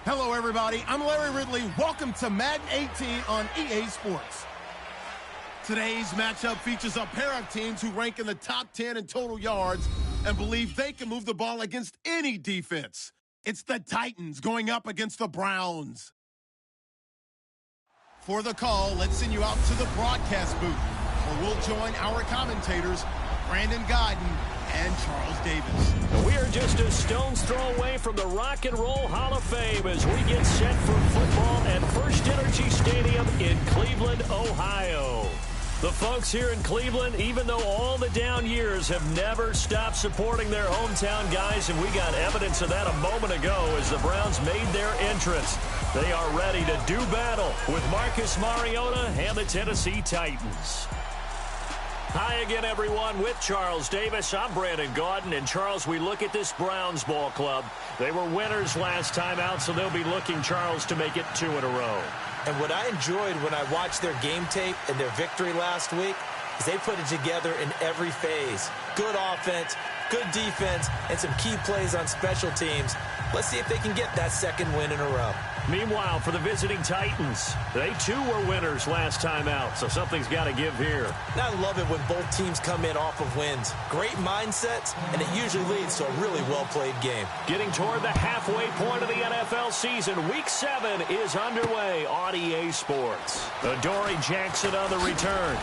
Hello, everybody. I'm Larry Ridley. Welcome to Madden 18 on EA Sports. Today's matchup features a pair of teams who rank in the top 10 in total yards and believe they can move the ball against any defense. It's the Titans going up against the Browns. For the call, let's send you out to the broadcast booth, where we'll join our commentators, Brandon Godden and Charles Davis. We are just a stone's throw away from the Rock and Roll Hall of Fame as we get set for football at First Energy Stadium in Cleveland, Ohio. The folks here in Cleveland, even though all the down years, have never stopped supporting their hometown guys, and we got evidence of that a moment ago as the Browns made their entrance. They are ready to do battle with Marcus Mariota and the Tennessee Titans. Hi again, everyone, with Charles Davis. I'm Brandon Gaudin. And, Charles, we look at this Browns ball club. They were winners last time out, so they'll be looking, Charles, to make it 2 in a row. And what I enjoyed when I watched their game tape and their victory last week is they put it together in every phase. Good offense, good defense, and some key plays on special teams. Let's see if they can get that second win in a row. Meanwhile, for the visiting Titans, they too were winners last time out, so something's got to give here. And I love it when both teams come in off of wins. Great mindsets, and it usually leads to a really well-played game. Getting toward the halfway point of the NFL season, Week 7 is underway on EA Sports. Adoree Jackson on the return.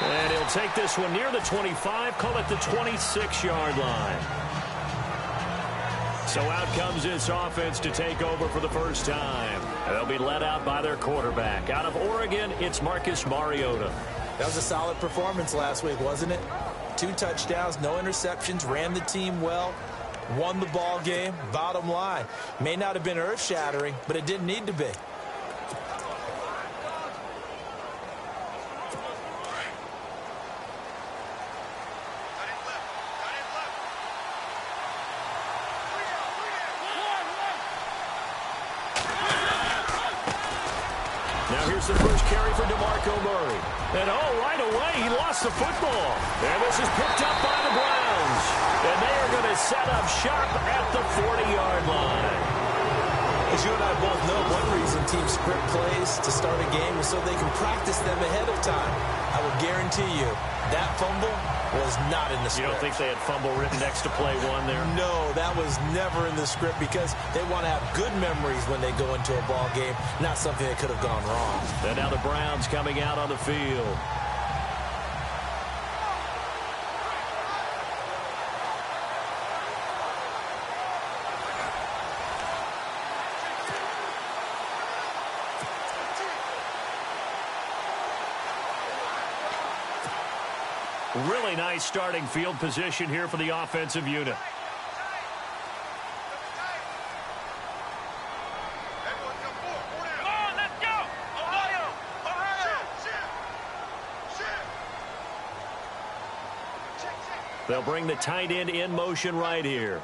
And he'll take this one near the 25, call it the 26-yard line. So out comes this offense to take over for the first time. They'll be led out by their quarterback. Out of Oregon, it's Marcus Mariota. That was a solid performance last week, wasn't it? 2 touchdowns, no interceptions, ran the team well, won the ball game. Bottom line, may not have been earth-shattering, but it didn't need to be. Now here's the first carry for DeMarco Murray. And right away, he lost the football. And this is picked up by the Browns. And they are going to set up shop at the 40-yard line. As you and I both know, one reason teams script plays to start a game is so they can practice them ahead of time. I will guarantee you that fumble was not in the script. You don't think they had fumble written next to play 1 there? No, that was never in the script because they want to have good memories when they go into a ball game, not something that could have gone wrong. And now the Browns coming out on the field. Really nice starting field position here for the offensive unit. They'll bring the tight end in motion right here.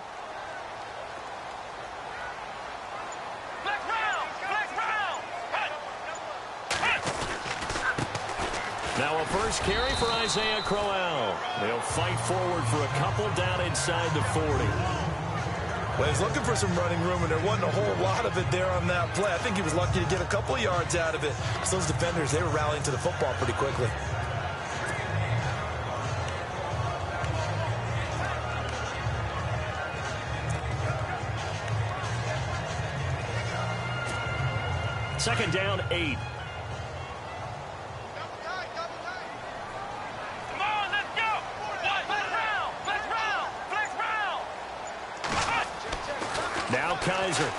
Now a first carry for Isaiah Crowell. They'll fight forward for a couple down inside the 40. Well, he's looking for some running room, and there wasn't a whole lot of it there on that play. I think he was lucky to get a couple of yards out of it. Because those defenders, they were rallying to the football pretty quickly. Second down, 8. Now Kaiser.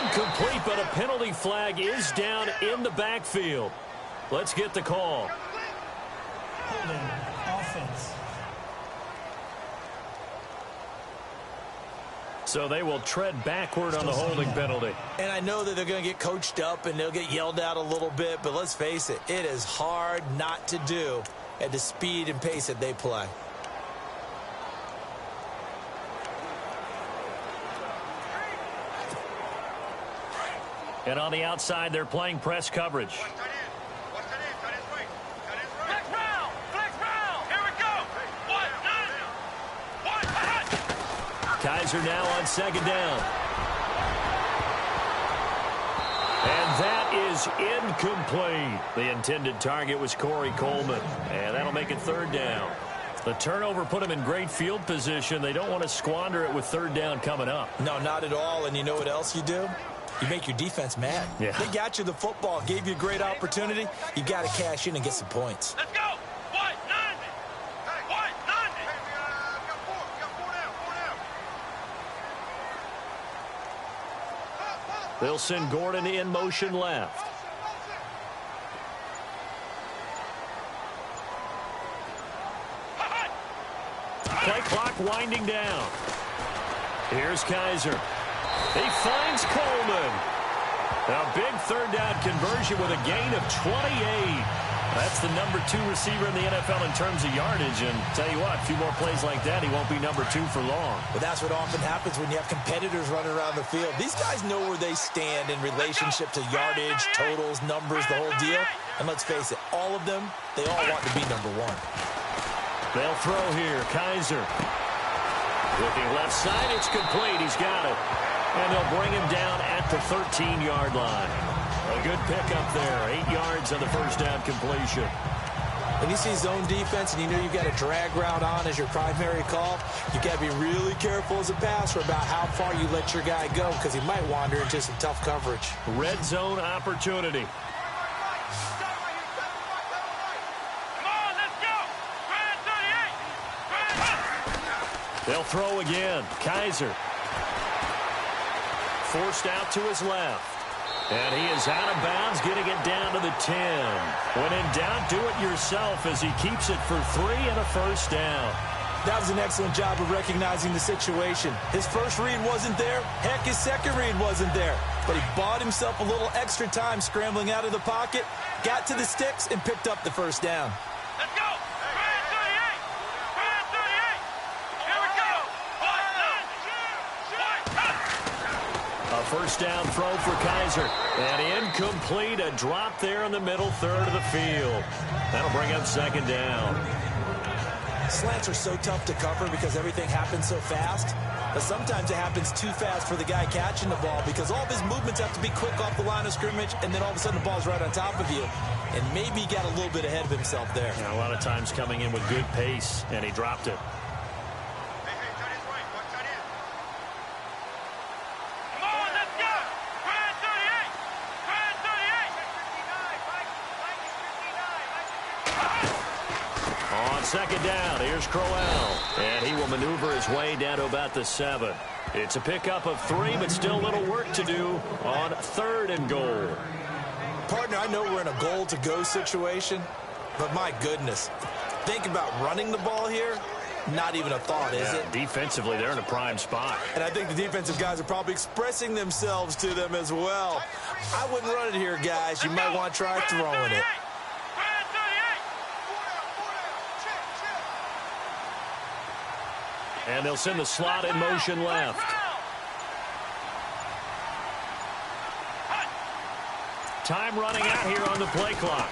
Incomplete, but a penalty flag is down in the backfield. Let's get the call. Holding offense. So they will tread backward on the holding penalty. And I know that they're going to get coached up and they'll get yelled at a little bit, but let's face it, it is hard not to do at the speed and pace that they play. And on the outside, they're playing press coverage. Kaiser now on second down. And that is incomplete. The intended target was Corey Coleman. And that'll make it third down. The turnover put them in great field position. They don't want to squander it with third down coming up. No, not at all. And you know what else you do? You make your defense mad. Yeah. They got you the football, gave you a great opportunity. You got to cash in and get some points. Let's go. White, 90. White, 90. Hey, we got four down. They'll send Gordon in motion left. Play clock winding down. Here's Kaiser. He finds Coleman. A big third down conversion with a gain of 28. That's the number 2 receiver in the NFL in terms of yardage. And tell you what, a few more plays like that, he won't be number 2 for long. Well, that's what often happens when you have competitors running around the field. These guys know where they stand in relationship to yardage, totals, numbers, the whole deal. And let's face it, all of them, they all want to be number 1. They'll throw here. Kaiser. Looking left side. It's complete. He's got it. And they'll bring him down at the 13-yard line. A good pickup there. 8 yards on the first down completion. When you see zone defense and you know you've got a drag route on as your primary call, you've got to be really careful as a passer about how far you let your guy go because he might wander into some tough coverage. Red zone opportunity. They'll throw again. Kaiser. Forced out to his left. And he is out of bounds, getting it down to the 10. When in doubt, do it yourself as he keeps it for 3 and a first down. That was an excellent job of recognizing the situation. His first read wasn't there. Heck, his second read wasn't there. But he bought himself a little extra time scrambling out of the pocket, got to the sticks, and picked up the first down. Let's go. A first down throw for Kaiser. And incomplete. A drop there in the middle third of the field. That'll bring up second down. Slants are so tough to cover because everything happens so fast. But sometimes it happens too fast for the guy catching the ball because all of his movements have to be quick off the line of scrimmage, and then all of a sudden the ball's right on top of you. And maybe he got a little bit ahead of himself there. Yeah, a lot of times coming in with good pace, and he dropped it. Second down, here's Crowell. And he will maneuver his way down to about the 7. It's a pickup of 3, but still a little work to do on 3rd and goal. Partner, I know we're in a goal-to-go situation, but my goodness, think about running the ball here. Not even a thought, is it? Defensively, they're in a prime spot. And I think the defensive guys are probably expressing themselves to them as well. I wouldn't run it here, guys. You might want to try throwing it. And they'll send the slot in motion left. Time running out here on the play clock.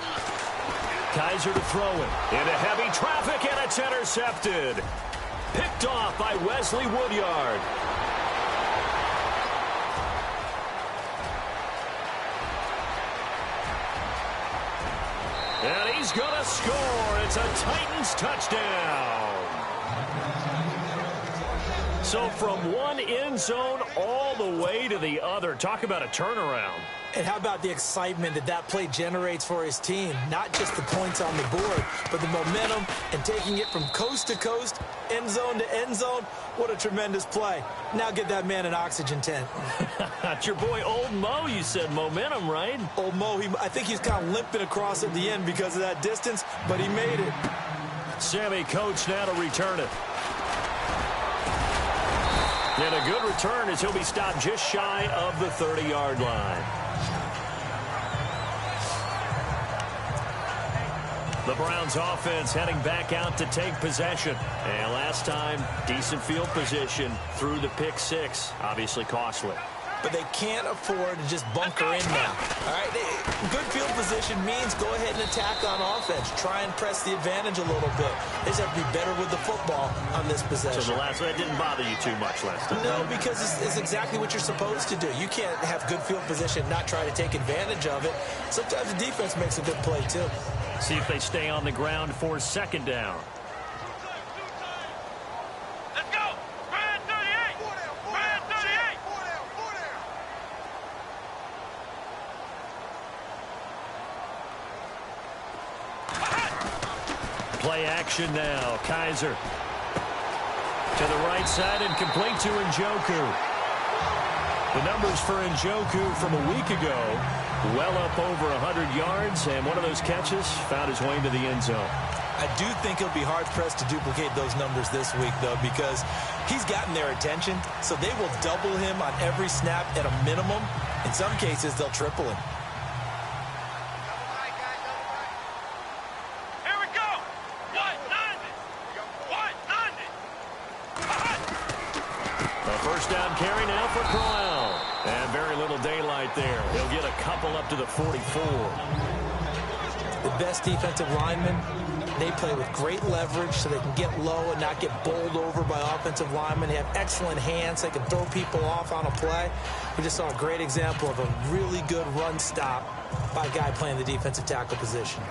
Kaiser to throw it. Into heavy traffic, and it's intercepted. Picked off by Wesley Woodyard. And he's going to score. It's a Titans touchdown. So from one end zone all the way to the other. Talk about a turnaround. And how about the excitement that that play generates for his team? Not just the points on the board, but the momentum and taking it from coast to coast, end zone to end zone. What a tremendous play. Now get that man an oxygen tent. That's your boy Old Mo, you said. Momentum, right? Old Mo, I think he's kind of limping across at the end because of that distance, but he made it. Sammy Coates now to return it. And a good return as he'll be stopped just shy of the 30-yard line. The Browns offense heading back out to take possession. And last time, decent field position through the pick 6. Obviously costly. but they can't afford to just bunker in now. All right, good field position means go ahead and attack on offense. Try and press the advantage a little bit. They just have to be better with the football on this possession. So the last one, that didn't bother you too much last time? No, because it's exactly what you're supposed to do. You can't have good field position and not try to take advantage of it. Sometimes the defense makes a good play, too. See if they stay on the ground for second down. Let's go. Brand 38. Brand 38. Play action now. Kaiser to the right side and complete to Njoku. The numbers for Njoku from a week ago, well up over 100 yards, and one of those catches found his way into the end zone. I do think he'll be hard-pressed to duplicate those numbers this week, though, because he's gotten their attention, so they will double him on every snap at a minimum. In some cases, they'll triple him. Here we go. 190. 190. A first down carry now for Crowell. And very little daylight there. He'll get a couple up to the 44. The best defensive linemen, they play with great leverage so they can get low and not get bowled over by offensive linemen. They have excellent hands. They can throw people off on a play. We just saw a great example of a really good run stop by a guy playing the defensive tackle position.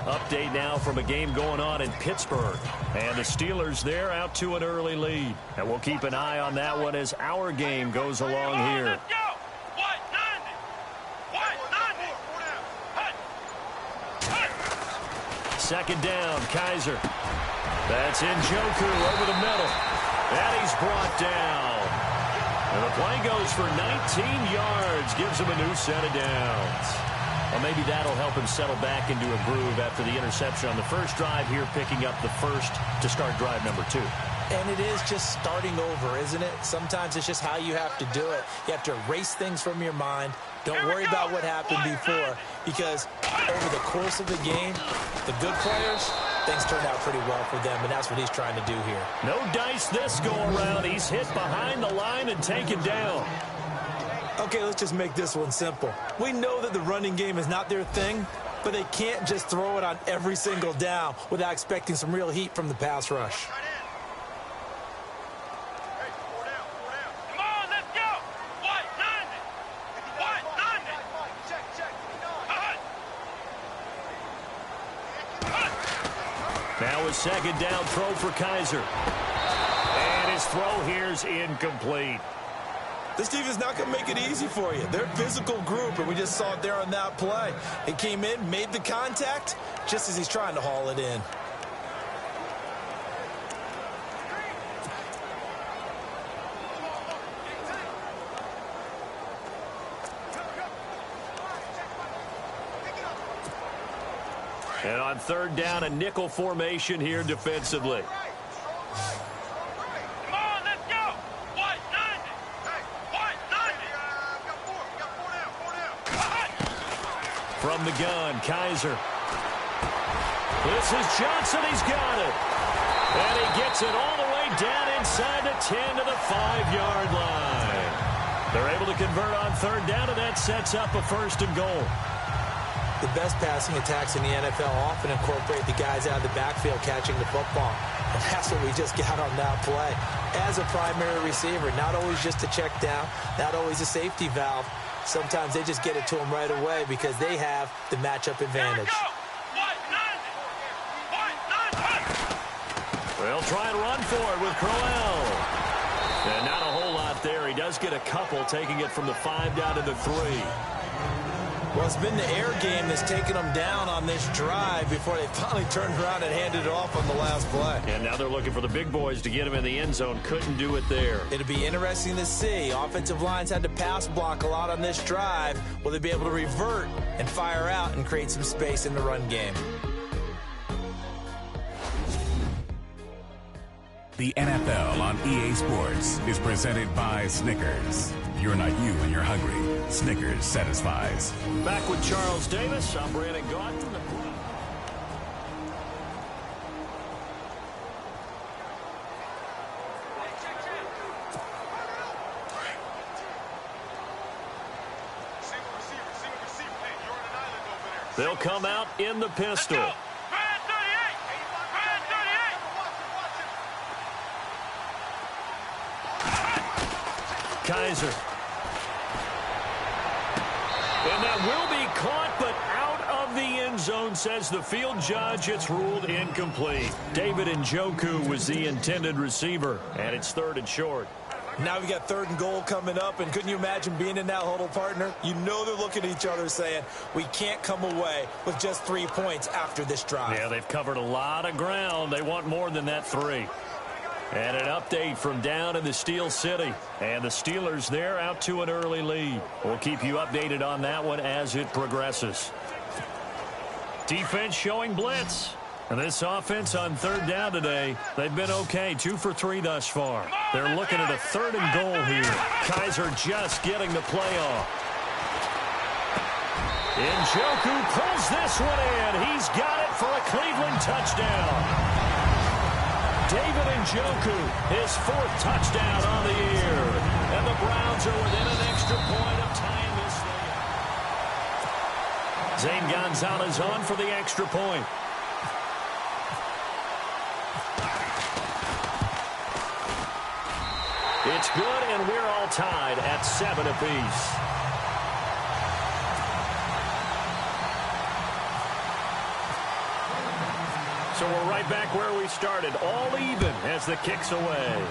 Update now from a game going on in Pittsburgh. And the Steelers there out to an early lead. And we'll keep an eye on that one as our game goes along here. Let's go. 190. 190. Second down, Kaiser. That's Njoku over the middle. And he's brought down. And the play goes for 19 yards. Gives him a new set of downs. Well, maybe that'll help him settle back into a groove after the interception on the first drive here, picking up the first to start drive number 2. And it is just starting over, isn't it? Sometimes it's just how you have to do it. You have to erase things from your mind. Don't worry about what happened before, because over the course of the game, the good players, things turned out pretty well for them, and that's what he's trying to do here. No dice this go around. He's hit behind the line and taken down. Okay, let's just make this one simple. We know that the running game is not their thing, but they can't just throw it on every single down without expecting some real heat from the pass rush. Come on, let's go. 190. 190. Now a second down throw for Kaiser. And his throw here's incomplete. This defense is not going to make it easy for you. They're a physical group, and we just saw it there on that play. It came in, made the contact, just as he's trying to haul it in. And on third down, a nickel formation here defensively. From the gun, Kaiser. This is Johnson. He's got it. And he gets it all the way down inside the 10 to the 5-yard line. They're able to convert on third down, and that sets up a first and goal. The best passing attacks in the NFL often incorporate the guys out of the backfield catching the football. And that's what we just got on that play. As a primary receiver, not always just a check down, not always a safety valve. Sometimes they just get it to them right away because they have the matchup advantage. They'll try and run for it with Crowell. And not a whole lot there. He does get a couple, taking it from the 5 down to the 3. Well, it's been the air game that's taken them down on this drive before they finally turned around and handed it off on the last play. And now they're looking for the big boys to get him in the end zone. Couldn't do it there. It'll be interesting to see. Offensive lines had to pass block a lot on this drive. Will they be able to revert and fire out and create some space in the run game? The NFL on EA Sports is presented by Snickers. You're not you when you're hungry. Snickers satisfies. Back with Charles Davis. I'm Brandon Gaudin. They'll come out in the pistol. Brad 38. Brad 38. Kaiser. And that will be caught, but out of the end zone, says the field judge. It's ruled incomplete. David Njoku was the intended receiver, and it's 3rd and short. Now we got 3rd and goal coming up, and couldn't you imagine being in that huddle, partner? You know they're looking at each other saying, we can't come away with just 3 points after this drive. Yeah, they've covered a lot of ground. They want more than that 3. And an update from down in the Steel City. And the Steelers, they're out to an early lead. We'll keep you updated on that one as it progresses. Defense showing blitz. And this offense on 3rd down today, they've been okay. 2 for 3 thus far. They're looking at a 3rd and goal here. Kaiser just getting the play off. Njoku pulls this one in. He's got it for a Cleveland touchdown. David Njoku, his 4th touchdown on the year. And the Browns are within an extra point of tying this thing. Zane Gonzalez on for the extra point. It's good, and we're all tied at 7 apiece. So we're right back where we started, all even as the kick's away.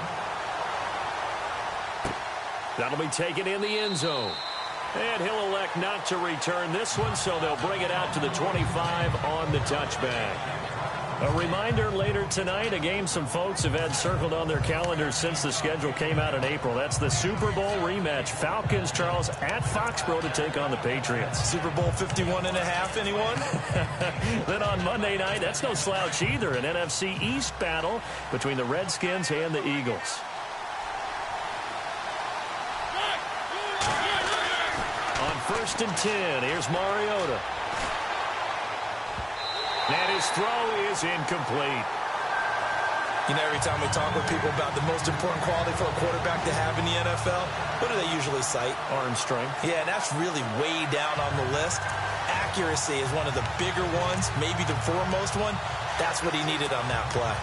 That'll be taken in the end zone. And he'll elect not to return this one, so they'll bring it out to the 25 on the touchback. A reminder later tonight, a game some folks have had circled on their calendars since the schedule came out in April. That's the Super Bowl rematch. Falcons, Charles, at Foxborough to take on the Patriots. Super Bowl 51.5, anyone? Then on Monday night, that's no slouch either. An NFC East battle between the Redskins and the Eagles. On 1st and 10, here's Mariota. And his throw is incomplete. You know, every time we talk with people about the most important quality for a quarterback to have in the NFL, what do they usually cite? Arm strength. Yeah, and that's really way down on the list. Accuracy is one of the bigger ones, maybe the foremost one. That's what he needed on that play.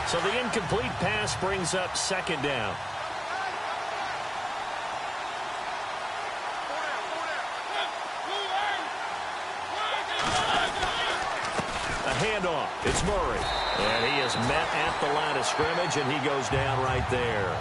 So the incomplete pass brings up 2nd down. Handoff. It's Murray. And he is met at the line of scrimmage, and he goes down right there.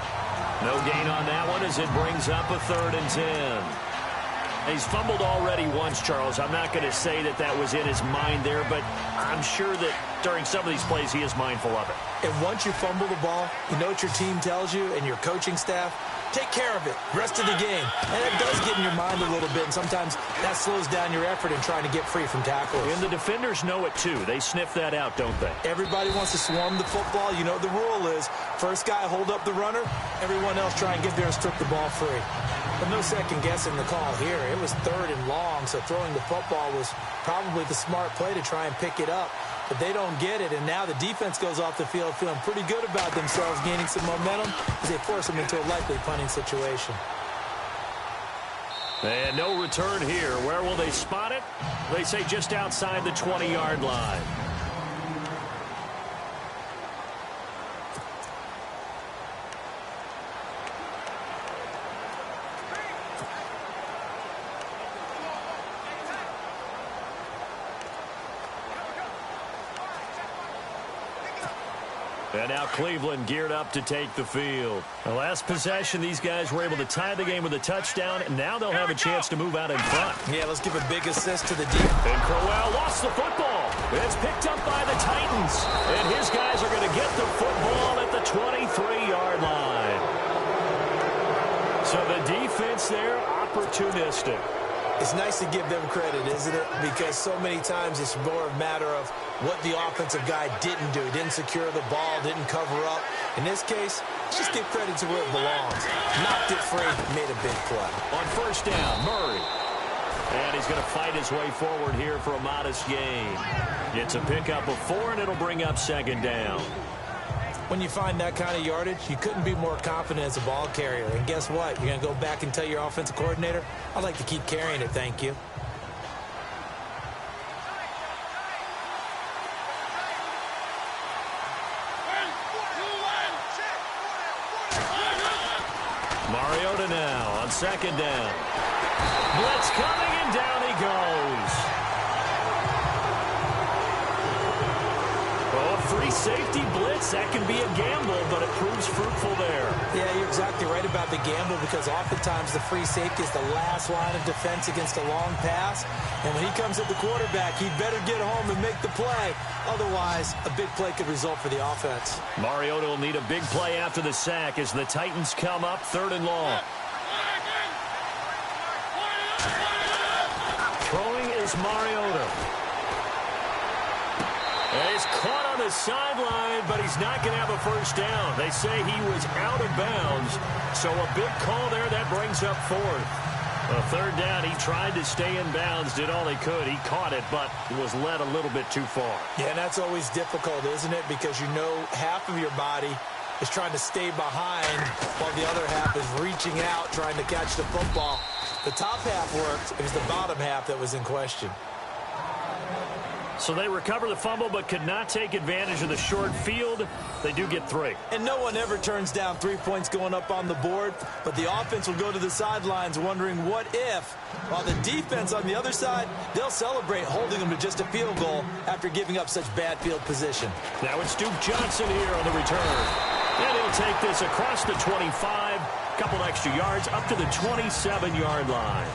No gain on that one as it brings up a 3rd and 10. He's fumbled already once, Charles. I'm not going to say that that was in his mind there, but I'm sure that during some of these plays he is mindful of it. And once you fumble the ball, you know what your team tells you and your coaching staff? Take care of it. Rest of the game. And it does get in your mind a little bit, and sometimes that slows down your effort in trying to get free from tackles. And the defenders know it, too. They sniff that out, don't they? Everybody wants to swarm the football. You know the rule is first guy hold up the runner, everyone else try and get there and strip the ball free. But no second guessing the call here. It was 3rd and long, so throwing the football was probably the smart play to try and pick it up. But they don't get it, and now the defense goes off the field feeling pretty good about themselves, gaining some momentum as they force them into a likely punting situation. And no return here. Where will they spot it? They say just outside the 20-yard line. And now Cleveland geared up to take the field. The last possession, these guys were able to tie the game with a touchdown, and now they'll have a chance to move out in front. Yeah, let's give a big assist to the defense. And Crowell lost the football. It's picked up by the Titans. And his guys are going to get the football at the 23-yard line. So the defense there, opportunistic. It's nice to give them credit, isn't it? Because so many times it's more a matter of what the offensive guy didn't do. Didn't secure the ball, didn't cover up. In this case, let's just give credit to where it belongs. Knocked it free, made a big play. On 1st down, Murray. And he's going to fight his way forward here for a modest gain. It's a pickup of 4, and it'll bring up 2nd down. When you find that kind of yardage, you couldn't be more confident as a ball carrier. And guess what? You're going to go back and tell your offensive coordinator, I'd like to keep carrying it, thank you. Mariota now on second down. Blitz coming, and down he goes. Oh, free safety blitz. That can be a gamble, but it proves fruitful there. Yeah, you're exactly right about the gamble, because oftentimes the free safety is the last line of defense against a long pass. And when he comes at the quarterback, he'd better get home and make the play. Otherwise, a big play could result for the offense. Mariota will need a big play after the sack as the Titans come up 3rd and long. Throwing is Mariota. And he's caught on the sideline, but he's not going to have a first down. They say he was out of bounds, so a big call there. That brings up 4th. A 3rd down, he tried to stay in bounds, did all he could. He caught it, but was led a little bit too far. Yeah, and that's always difficult, isn't it? Because you know half of your body is trying to stay behind while the other half is reaching out, trying to catch the football. The top half worked. It was the bottom half that was in question. So they recover the fumble but could not take advantage of the short field. They do get 3. And no one ever turns down 3 points going up on the board, but the offense will go to the sidelines wondering what if, while the defense on the other side, they'll celebrate holding them to just a field goal after giving up such bad field position. Now it's Duke Johnson here on the return. And he'll take this across the 25, couple extra yards up to the 27-yard line.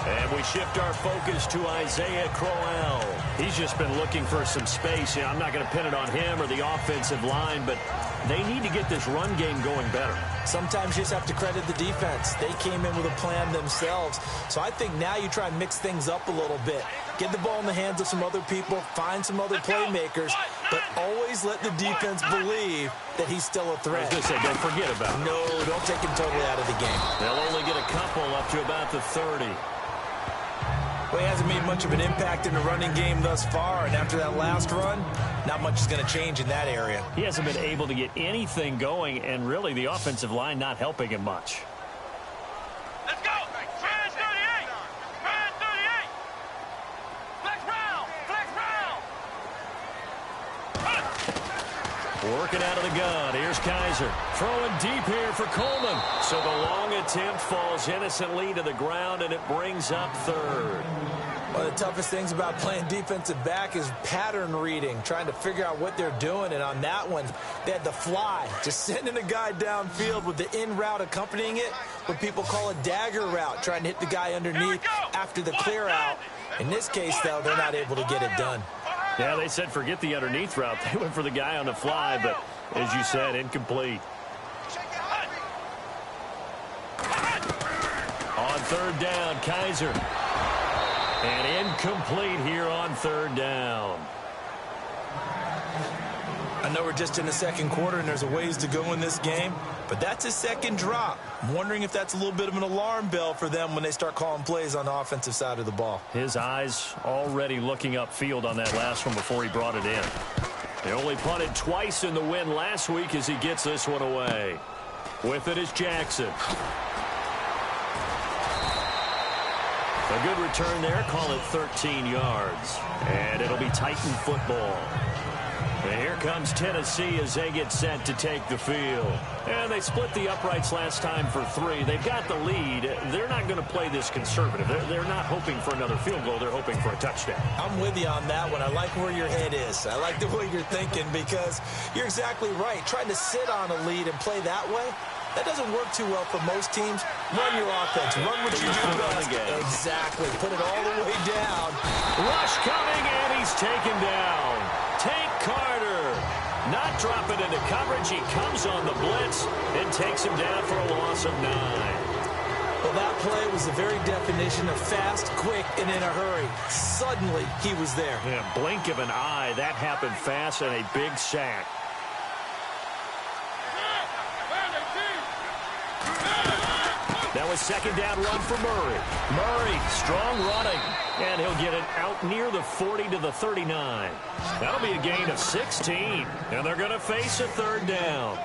And we shift our focus to Isaiah Crowell. He's just been looking for some space. Yeah, I'm not going to pin it on him or the offensive line, but they need to get this run game going better. Sometimes you just have to credit the defense. They came in with a plan themselves. So I think now you try and mix things up a little bit. Get the ball in the hands of some other people, find some other playmakers, but always let the defense believe that he's still a threat. I was going to say, don't forget about him. No, don't take him totally out of the game. They'll only get a couple up to about the 30. Well, he hasn't made much of an impact in the running game thus far, and after that last run, not much is going to change in that area. He hasn't been able to get anything going, and really the offensive line not helping him much. Let's go! Fans 38! Fans 38! Flex round! Flex round! Working out of the gun. Here's Kaiser. Throwing deep here for Coleman. So the long attempt falls innocently to the ground, and it brings up 3rd. One of the toughest things about playing defensive back is pattern reading, trying to figure out what they're doing. And on that one, they had the fly, just sending a guy downfield with the in route accompanying it, what people call a dagger route, trying to hit the guy underneath after the clear out. In this case, though, they're not able to get it done. Yeah, they said forget the underneath route. They went for the guy on the fly, but as you said, incomplete. On 3rd down, Kaiser. And incomplete here on 3rd down. I know we're just in the second quarter and there's a ways to go in this game, but that's a second drop. I'm wondering if that's a little bit of an alarm bell for them when they start calling plays on the offensive side of the ball. His eyes already looking upfield on that last one before he brought it in. They only punted twice in the win last week as he gets this one away. With it is Jackson. A good return there. Call it 13 yards. And it'll be Titan football. And here comes Tennessee as they get set to take the field. And they split the uprights last time for 3. They've got the lead. They're not going to play this conservative. They're not hoping for another field goal. They're hoping for a touchdown. I'm with you on that one. I like where your head is. I like the way you're thinking because you're exactly right. Trying to sit on a lead and play that way, that doesn't work too well for most teams. Run your offense. Run what you do best. Exactly. Put it all the way down. Rush coming, and he's taken down. Tank Carter not dropping into coverage. He comes on the blitz and takes him down for a loss of 9. Well, that play was the very definition of fast, quick, and in a hurry. Suddenly, he was there. Yeah, blink of an eye. That happened fast and a big sack. Now Now a second down run for Murray. Murray, strong running. And he'll get it out near the 40 to the 39. That'll be a gain of 16. And they're going to face a third down.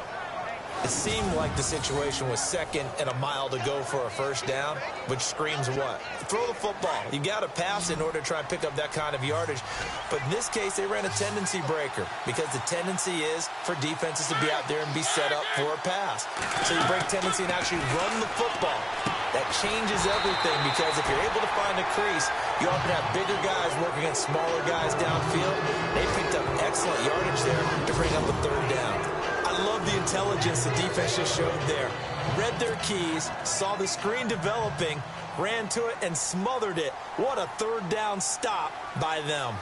It seemed like the situation was second and a mile to go for a first down, which screams what? Throw the football. You got to pass in order to try and pick up that kind of yardage. But in this case, they ran a tendency breaker because the tendency is for defenses to be out there and be set up for a pass. So you break tendency and actually run the football. That changes everything because if you're able to find a crease, you often have bigger guys working against smaller guys downfield. They picked up excellent yardage there to bring up a third down. I love the intelligence the defense just showed there. Read their keys, saw the screen developing, ran to it, and smothered it. What a third down stop by them.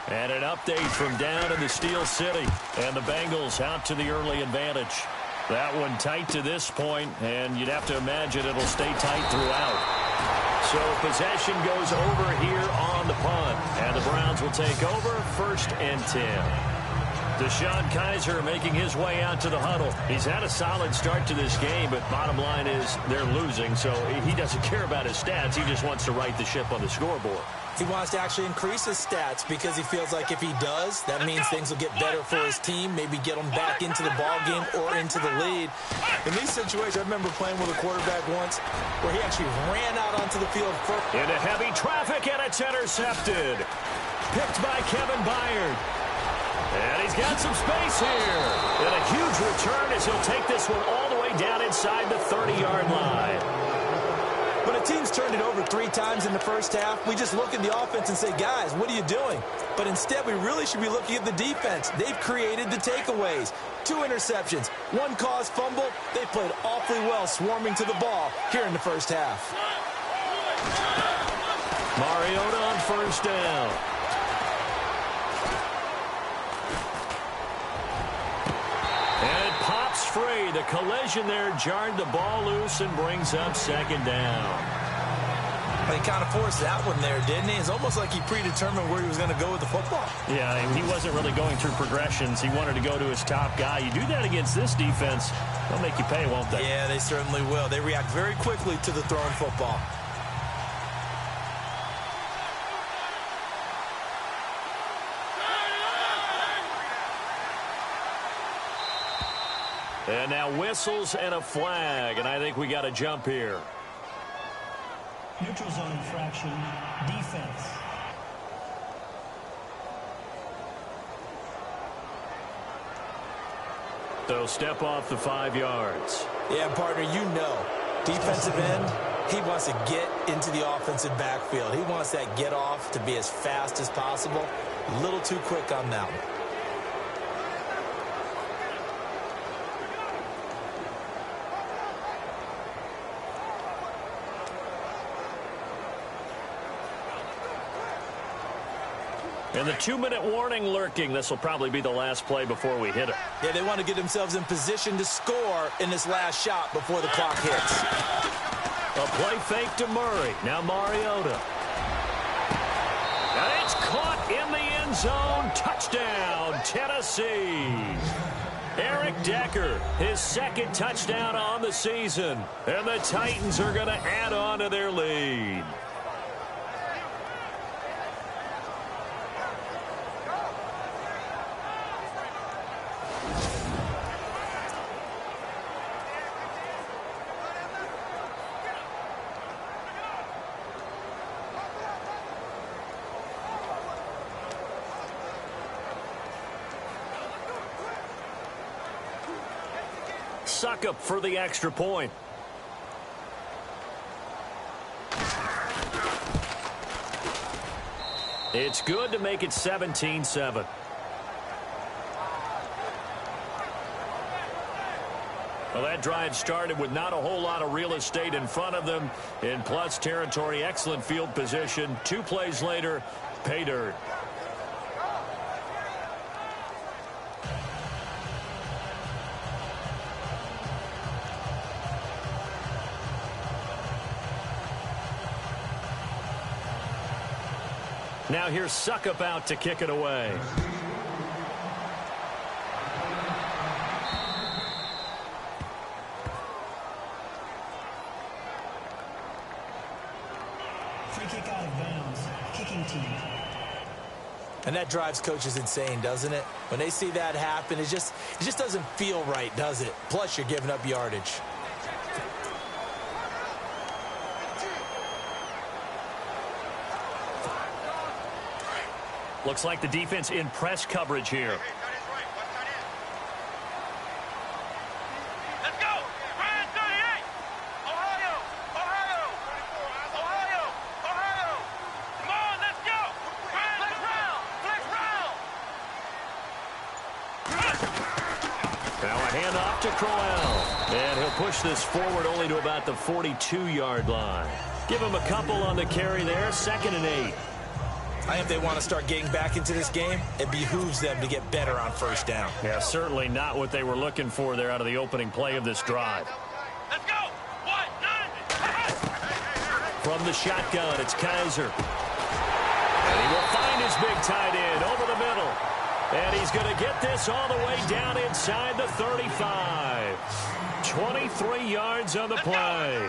And an update from down in the Steel City. And the Bengals out to the early advantage. That one tight to this point, and you'd have to imagine it'll stay tight throughout. So possession goes over here on the punt. And the Browns will take over 1st and 10. Deshaun Kaiser making his way out to the huddle. He's had a solid start to this game, but bottom line is they're losing, so he doesn't care about his stats. He just wants to right the ship on the scoreboard. He wants to actually increase his stats because he feels like if he does, that means things will get better for his team, maybe get them back into the ball game or into the lead. In these situations, I remember playing with a quarterback once where he actually ran out onto the field first. Into heavy traffic, and it's intercepted. Picked by Kevin Byard. And he's got some space here. And a huge return as he'll take this one all the way down inside the 30-yard line. When a team's turned it over 3 times in the first half, we just look at the offense and say, guys, what are you doing? But instead, we really should be looking at the defense. They've created the takeaways. 2 interceptions, 1 caused fumble. They played awfully well swarming to the ball here in the first half. Mariota on first down. And it pops free. The collision there jarred the ball loose and brings up 2nd down. He kind of forced that one there, didn't he? It's almost like he predetermined where he was going to go with the football. Yeah, he wasn't really going through progressions. He wanted to go to his top guy. You do that against this defense, they'll make you pay, won't they? Yeah, they certainly will. They react very quickly to the thrown football. And now whistles and a flag, and I think we got to jump here. Neutral zone infraction, defense. So step off the 5 yards. Yeah, partner, you know, defensive end, he wants to get into the offensive backfield. He wants that get off to be as fast as possible. A little too quick on that one. And the 2-minute warning lurking. This will probably be the last play before we hit it. Yeah, they want to get themselves in position to score in this last shot before the clock hits. A play fake to Murray. Now Mariota. And it's caught in the end zone. Touchdown, Tennessee. Eric Decker, his 2nd touchdown on the season. And the Titans are going to add on to their lead. Suck up for the extra point. It's good to make it 17-7. Well, that drive started with not a whole lot of real estate in front of them. In plus territory, excellent field position. 2 plays later, pay dirt. Now here's Suckup out to kick it away. And that drives coaches insane, doesn't it? When they see that happen, it just doesn't feel right, does it? Plus, you're giving up yardage. Looks like the defense in press coverage here. Let's go! Brand 38! Ohio! Ohio! Ohio! Ohio! Come on, let's go! Brand flex round! Flex round! Now a handoff to Crowell. And he'll push this forward only to about the 42-yard line. Give him a couple on the carry there. 2nd and 8. I think they want to start getting back into this game. It behooves them to get better on first down. Yeah, certainly not what they were looking for there out of the opening play of this drive. Let's go! 1-9! From the shotgun, it's Kaiser. And he will find his big tight end over the middle. And he's going to get this all the way down inside the 35. 23 yards on the play.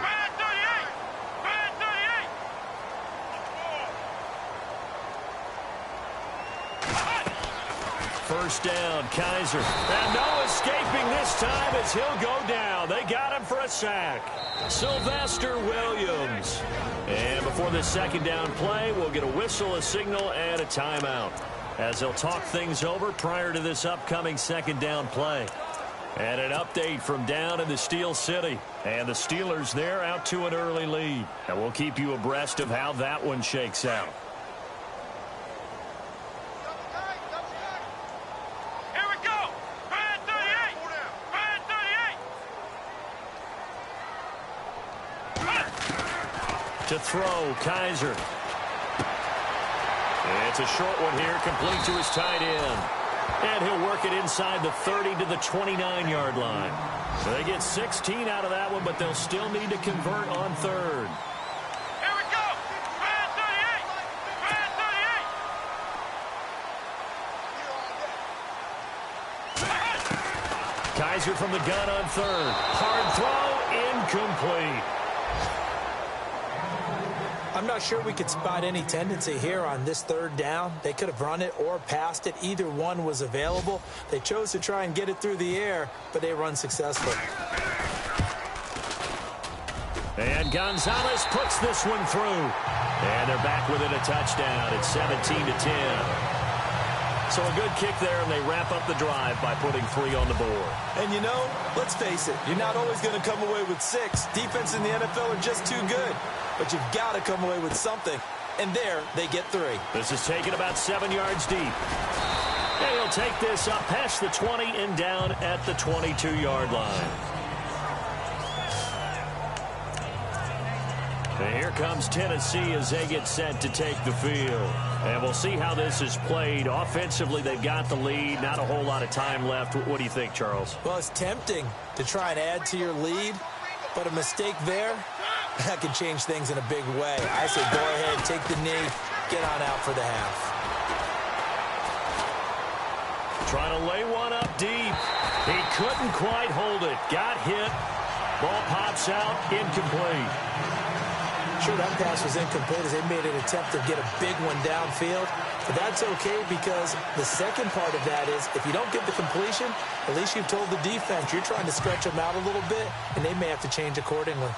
First down, Kaiser. And no escaping this time as he'll go down. They got him for a sack. Sylvester Williams. And before the 2nd down play, we'll get a whistle, a signal, and a timeout, as they'll talk things over prior to this upcoming 2nd down play. And an update from down in the Steel City. And the Steelers, they're out to an early lead. And we'll keep you abreast of how that one shakes out. To throw, Kaiser. It's a short one here, complete to his tight end. And he'll work it inside the 30 to the 29-yard line. So they get 16 out of that one, but they'll still need to convert on 3rd. Here we go! Brand 38! Brand 38! Kaiser from the gun on 3rd. Hard throw, incomplete. I'm not sure we could spot any tendency here on this 3rd down. They could have run it or passed it. Either one was available. They chose to try and get it through the air, but they run successful. And Gonzalez puts this one through. And they're back within a touchdown. It's 17-10. So a good kick there, and they wrap up the drive by putting 3 on the board. And you know, let's face it, you're not always going to come away with 6. Defense in the NFL are just too good. But you've got to come away with something. And there, they get 3. This is taken about 7 yards deep. And he'll take this up past the 20 and down at the 22-yard line. And here comes Tennessee as they get set to take the field. And we'll see how this is played. Offensively, they've got the lead. Not a whole lot of time left. What do you think, Charles? Well, it's tempting to try and add to your lead. But a mistake there, that can change things in a big way. I say go ahead, take the knee, get on out for the half. Trying to lay one up deep. He couldn't quite hold it. Got hit. Ball pops out, incomplete. Sure, that pass was incomplete as they made an attempt to get a big one downfield. But that's okay because the second part of that is if you don't get the completion, at least you've told the defense you're trying to stretch them out a little bit, and they may have to change accordingly.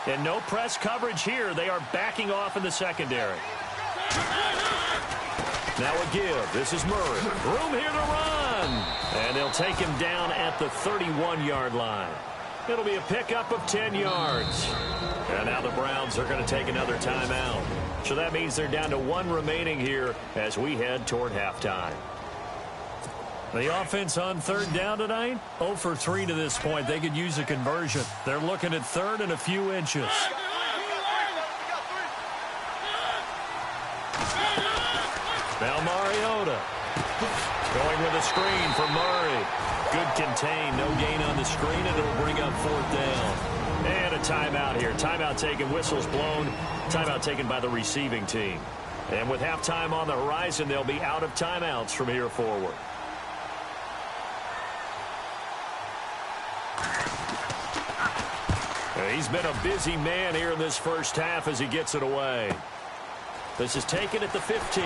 And no press coverage here. They are backing off in the secondary. Now a give. This is Murray. Room here to run. And they'll take him down at the 31-yard line. It'll be a pickup of 10 yards. And now the Browns are going to take another timeout. So that means they're down to 1 remaining here as we head toward halftime. The offense on 3rd down tonight, 0 for 3 to this point. They could use a conversion. They're looking at 3rd and a few inches. Now Mariota going with a screen for Murray. Good contain, no gain on the screen, and it'll bring up 4th down. And a timeout here. Timeout taken, whistles blown. Timeout taken by the receiving team. And with halftime on the horizon, they'll be out of timeouts from here forward. He's been a busy man here in this first half as he gets it away. This is taken at the 15.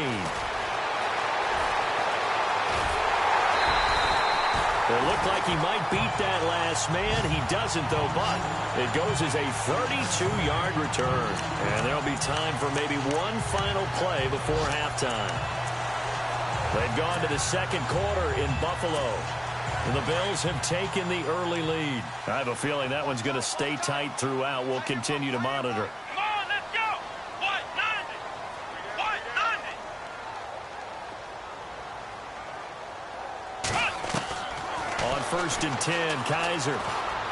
It looked like he might beat that last man. He doesn't, though, but it goes as a 32-yard return. And there'll be time for maybe one final play before halftime. They've gone to the second quarter in Buffalo. And the Bills have taken the early lead. I have a feeling that one's going to stay tight throughout. We'll continue to monitor. Come on, let's go. White 90. White 90. On 1st and 10, Kaiser.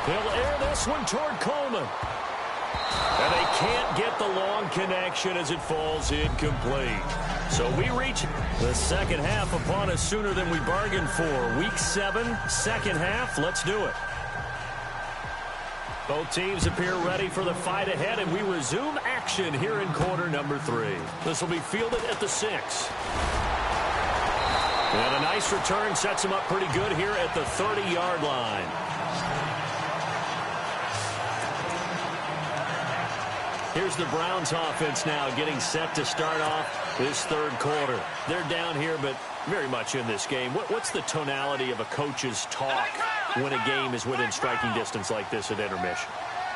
He'll air this one toward Coleman. And they can't get the long connection as it falls incomplete. So we reach the second half upon us sooner than we bargained for. Week 7, second half. Let's do it. Both teams appear ready for the fight ahead, and we resume action here in quarter number 3. This will be fielded at the 6. And a nice return sets him up pretty good here at the 30-yard line. Here's the Browns offense now getting set to start off this third quarter. They're down here, but very much in this game. What's the tonality of a coach's talk when a game is within striking distance like this at intermission?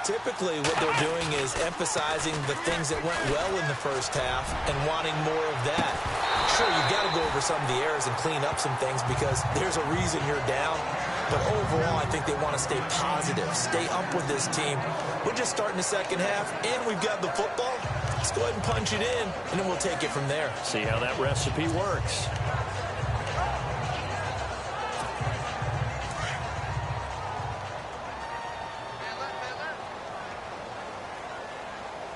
Typically, what they're doing is emphasizing the things that went well in the first half and wanting more of that. Sure, you've got to go over some of the errors and clean up some things because there's a reason you're down. But overall, I think they want to stay positive, stay up with this team. We're just starting the second half, and we've got the football. Let's go ahead and punch it in, and then we'll take it from there. See how that recipe works.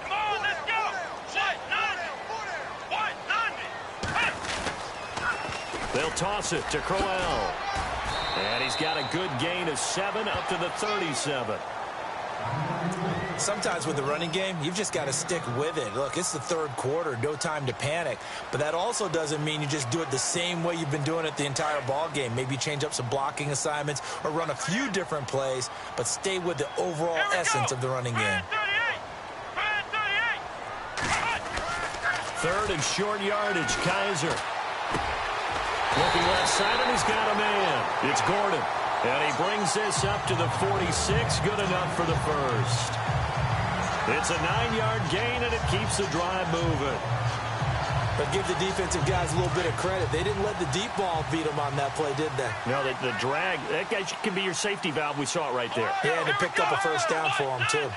Come on, let's go. White 90. White 90. They'll toss it to Crowell. And he's got a good gain of 7 up to the 37. Sometimes with the running game, you've just got to stick with it. Look, it's the third quarter, no time to panic. But that also doesn't mean you just do it the same way you've been doing it the entire ball game. Maybe change up some blocking assignments or run a few different plays, but stay with the overall essence of the running game. 3rd and short yardage, Kaiser. Looking left side, and he's got a man. It's Gordon. And he brings this up to the 46. Good enough for the first. It's a 9-yard gain, and it keeps the drive moving. But give the defensive guys a little bit of credit. They didn't let the deep ball beat them on that play, did they? No, the drag, that guy can be your safety valve. We saw it right there. Yeah, and he picked up a first down for him, too.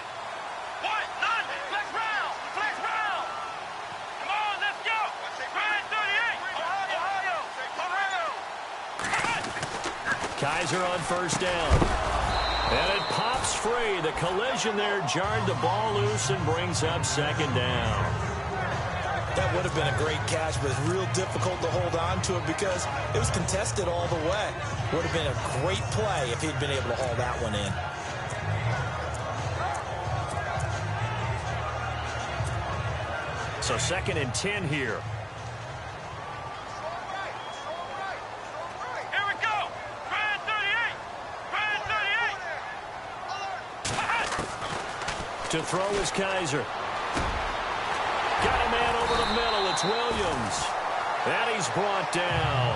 Kaiser on first down. And it pops free. The collision there jarred the ball loose and brings up second down. That would have been a great catch, but it's real difficult to hold on to it because it was contested all the way. Would have been a great play if he'd been able to haul that one in. So 2nd and 10 here. To throw is Kaiser. Got a man over the middle. It's Williams. And he's brought down.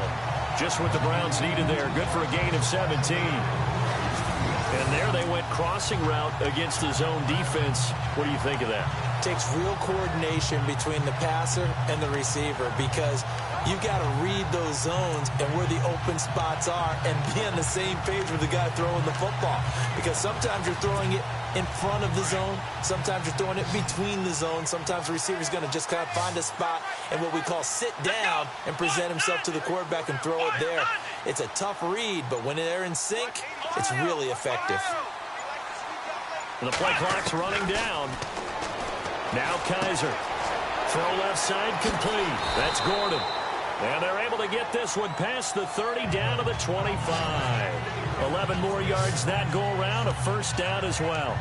Just what the Browns needed there. Good for a gain of 17. And there they went crossing route against the zone defense. What do you think of that? Takes real coordination between the passer and the receiver because you've got to read those zones and where the open spots are and be on the same page with the guy throwing the football. Because sometimes you're throwing it in front of the zone. Sometimes you're throwing it between the zones. Sometimes the receiver's going to just kind of find a spot and what we call sit down and present himself to the quarterback and throw it there. It's a tough read, but when they're in sync, it's really effective. And the play clock's running down. Now Kaiser. Throw left side complete. That's Gordon. And they're able to get this one past the 30 down to the 25. 11 more yards that go around. A first down as well.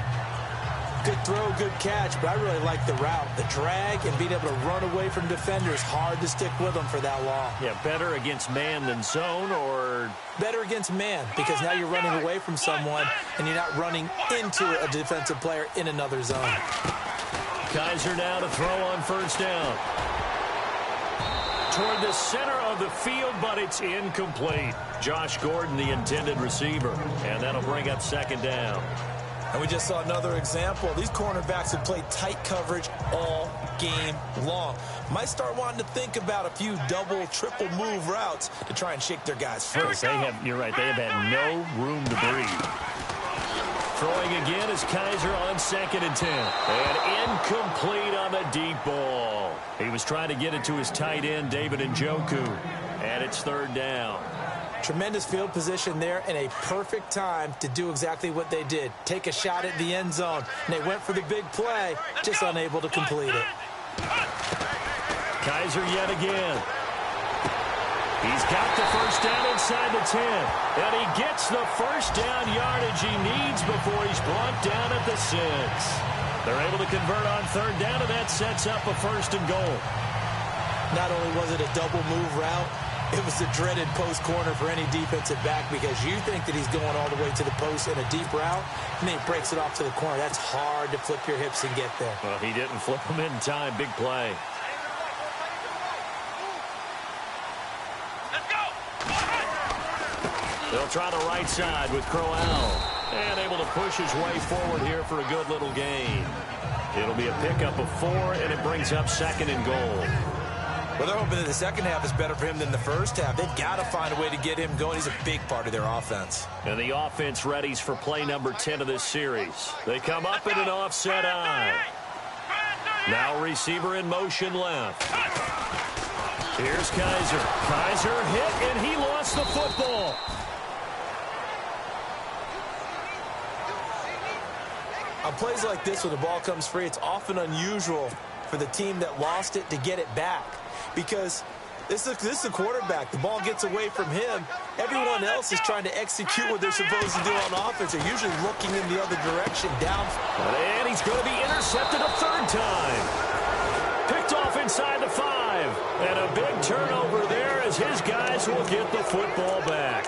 Good throw, good catch, but I really like the route. The drag and being able to run away from defenders. Hard to stick with them for that long. Yeah, better against man than zone, or better against man because now you're running away from someone and you're not running into a defensive player in another zone. Kaiser now to throw on first down. toward the center of the field, but it's incomplete. Josh Gordon, the intended receiver, and that'll bring up second down. And we just saw another example. These cornerbacks have played tight coverage all game long. Might start wanting to think about a few double, triple move routes to try and shake their guys free. You're right, they have had no room to breathe. Throwing again is Kaiser on 2nd and 10. And incomplete on the deep ball. He was trying to get it to his tight end, David Njoku. And it's 3rd down. Tremendous field position there and a perfect time to do exactly what they did. Take a shot at the end zone. And they went for the big play, just unable to complete it. Kaiser yet again. He's got the first down inside the 10. And he gets the first down yardage he needs before he's brought down at the 6. They're able to convert on 3rd down, and that sets up a 1st and goal. Not only was it a double move route, it was the dreaded post corner for any defensive back because you think that he's going all the way to the post in a deep route, and then he breaks it off to the corner. That's hard to flip your hips and get there. Well, he didn't flip them in time. Big play. They'll try the right side with Crowell. And able to push his way forward here for a good little gain. It'll be a pickup of 4, and it brings up 2nd and goal. Well, they're hoping that the second half is better for him than the first half. They've got to find a way to get him going. He's a big part of their offense. And the offense readies for play number 10 of this series. They come up in an offset eye. Now receiver in motion left. Here's Kaiser. Kaiser hit, and he lost the football. On plays like this where the ball comes free, it's often unusual for the team that lost it to get it back. Because this is a quarterback. The ball gets away from him. Everyone else is trying to execute what they're supposed to do on offense. They're usually looking in the other direction down. And he's going to be intercepted a 3rd time. Picked off inside the 5. And a big turnover there as his guys will get the football back.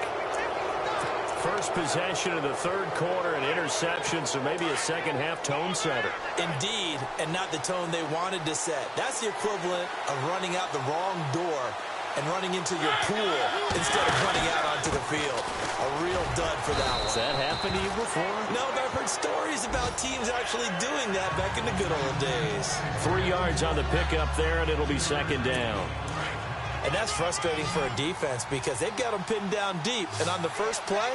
First possession of the 3rd quarter, an interception, so maybe a second-half tone setter. Indeed, and not the tone they wanted to set. That's the equivalent of running out the wrong door and running into your pool instead of running out onto the field. A real dud for that one. Has that happened to you before? No, but I've heard stories about teams actually doing that back in the good old days. 3 yards on the pickup there, and it'll be 2nd down. And that's frustrating for a defense because they've got them pinned down deep. And on the first play,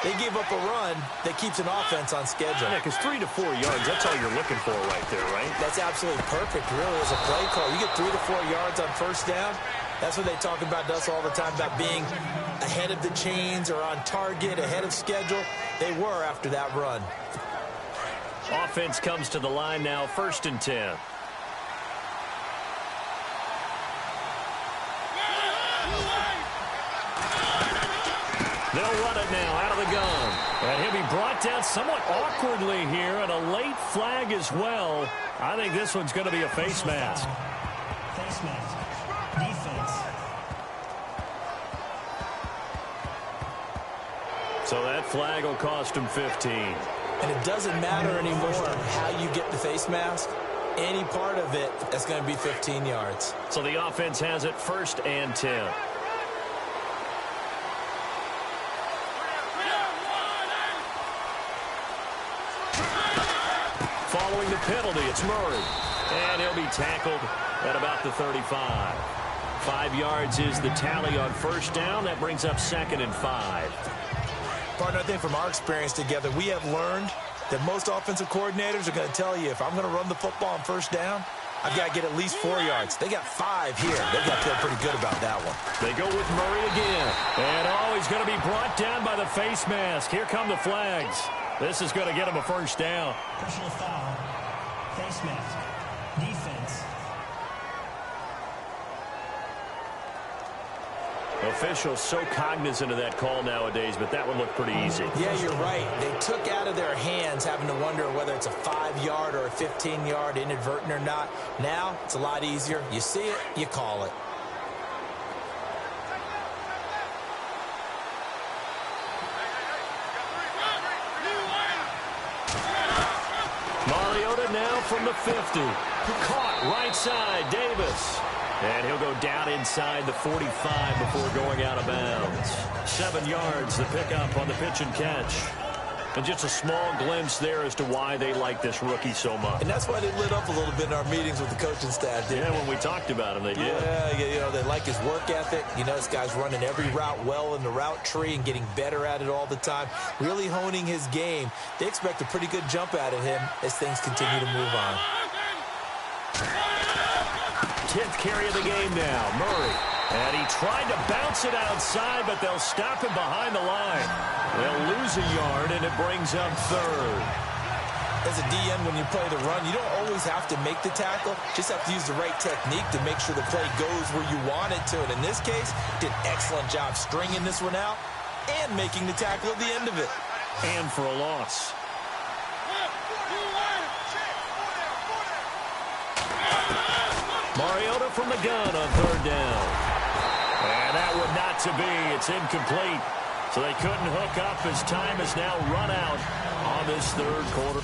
they give up a run that keeps an offense on schedule. Yeah, because 3 to 4 yards, that's all you're looking for right there, right? That's absolutely perfect, really, as a play call. You get 3 to 4 yards on first down. That's what they talk about us all the time, about being ahead of the chains or on target, ahead of schedule. They were after that run. Offense comes to the line now, 1st and 10. They'll run it now out of the gun. And he'll be brought down somewhat awkwardly here, and a late flag as well. I think this one's going to be a face mask. Face mask. Defense. So that flag will cost him 15. And it doesn't matter anymore how you get the face mask. Any part of it, that's going to be 15 yards. So the offense has it 1st and 10. Following the penalty, it's Murray. And he'll be tackled at about the 35. 5 yards is the tally on 1st down. That brings up 2nd and 5. Partner, I think from our experience together, we have learned that most offensive coordinators are going to tell you, if I'm going to run the football on 1st down, I've got to get at least 4 yards. They got 5 here. They've got to feel pretty good about that one. They go with Murray again. And he's going to be brought down by the face mask. Here come the flags. This is going to get him a 1st down. Personal foul. Face mask. Defense. Officials so cognizant of that call nowadays, but that one looked pretty easy. Yeah, you're right. They took out of their hands having to wonder whether it's a 5-yard or a 15-yard inadvertent or not. Now, it's a lot easier. You see it, you call it. Mariota now from the 50. Caught right side, Davis. And he'll go down inside the 45 before going out of bounds. 7 yards, the pickup on the pitch and catch. And just a small glimpse there as to why they like this rookie so much. And that's why they lit up a little bit in our meetings with the coaching staff. Yeah, when we talked about him, they did. Yeah, they like his work ethic. This guy's running every route well in the route tree and getting better at it all the time, really honing his game. They expect a pretty good jump out of him as things continue to move on. 10th carry of the game now, Murray. And he tried to bounce it outside, but they'll stop him behind the line. They'll lose a yard, and it brings up 3rd. As a DN, when you play the run, you don't always have to make the tackle. Just have to use the right technique to make sure the play goes where you want it to. And in this case, did an excellent job stringing this one out and making the tackle at the end of it. And for a loss. Mariota from the gun on 3rd down. And that one not to be. It's incomplete. So they couldn't hook up as time has now run out on this 3rd quarter.